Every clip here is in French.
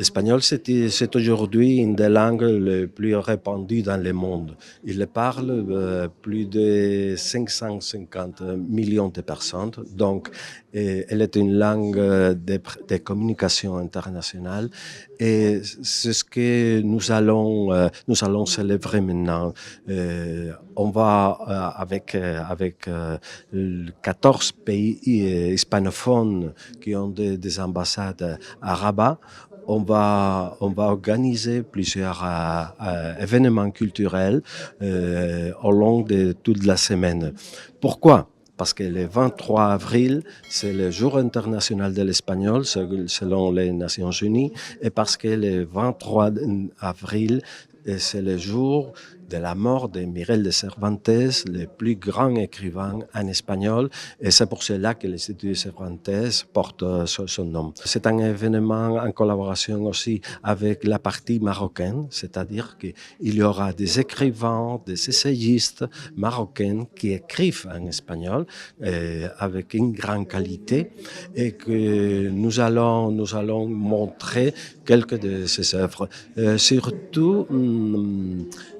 L'espagnol, c'est aujourd'hui une des langues les plus répandues dans le monde. Il le parle plus de 550 millions de personnes. Donc, elle est une langue de communication internationale. Et c'est ce que nous allons célébrer maintenant. On va avec 14 pays hispanophones qui ont des ambassades à Rabat. On va organiser plusieurs événements culturels au long de toute la semaine. Pourquoi? Parce que le 23 avril, c'est le jour international de l'espagnol, selon les Nations Unies, et parce que le 23 avril, c'est le jour de la mort de Miguel de Cervantes, le plus grand écrivain en espagnol, et c'est pour cela que l'Institut Cervantes porte son nom. C'est un événement en collaboration aussi avec la partie marocaine, c'est-à-dire qu'il y aura des écrivains, des essayistes marocains qui écrivent en espagnol avec une grande qualité et que nous allons montrer quelques de ces œuvres. Surtout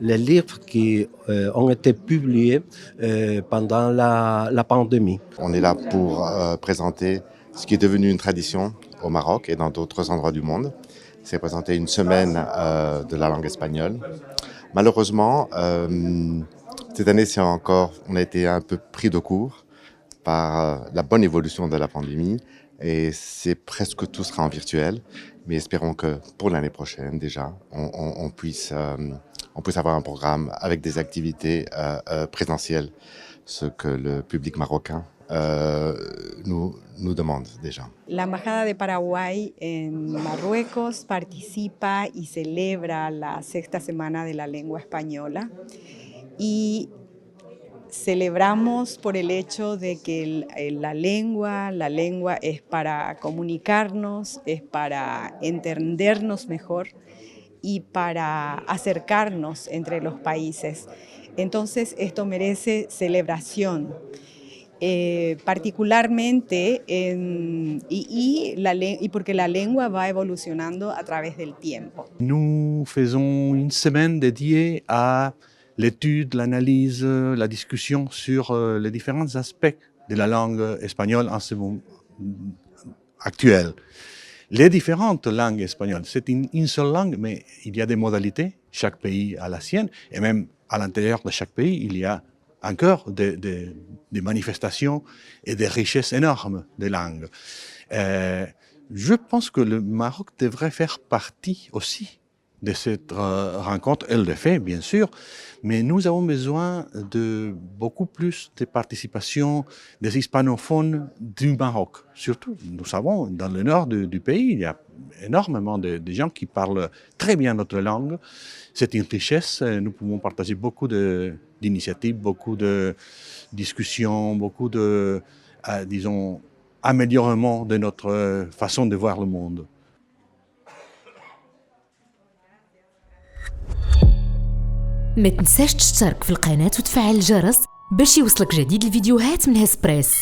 les livres qui ont été publiés pendant la pandémie. On est là pour présenter ce qui est devenu une tradition au Maroc et dans d'autres endroits du monde. C'est présenter une semaine de la langue espagnole. Malheureusement, cette année, on a été un peu pris de court par la bonne évolution de la pandémie et c'est presque tout sera en virtuel. Mais espérons que pour l'année prochaine déjà, on puisse avoir un programme avec des activités présentielles, ce que le public marocain nous demande déjà. La Embajada de Paraguay en Marruecos participa y celebra la sexta semana de la lengua española y celebramos por el hecho de que la lengua es para comunicarnos, es para entendernos mejor y para acercarnos entre los países. Entonces esto merece celebración, particularmente y porque la lengua va evolucionando a través del tiempo. Nous faisons une semaine dédiée à l'étude, l'analyse, la discussion sur les différents aspects de la langue espagnole en ce moment actuel. Les différentes langues espagnoles, c'est une seule langue, mais il y a des modalités, chaque pays a la sienne, et même à l'intérieur de chaque pays, il y a encore des manifestations et des richesses énormes de langues. Je pense que le Maroc devrait faire partie aussi de cette rencontre. Elle le fait, bien sûr, mais nous avons besoin de beaucoup plus de participation des hispanophones du Maroc. Surtout, nous savons, dans le nord du pays, il y a énormément de gens qui parlent très bien notre langue. C'est une richesse. Nous pouvons partager beaucoup d'initiatives, beaucoup de discussions, beaucoup de, disons, amélioремents de notre façon de voir le monde. ما تنساش تشترك في القناة وتفعل الجرس باش يوصلك جديد الفيديوهات من هسبريس.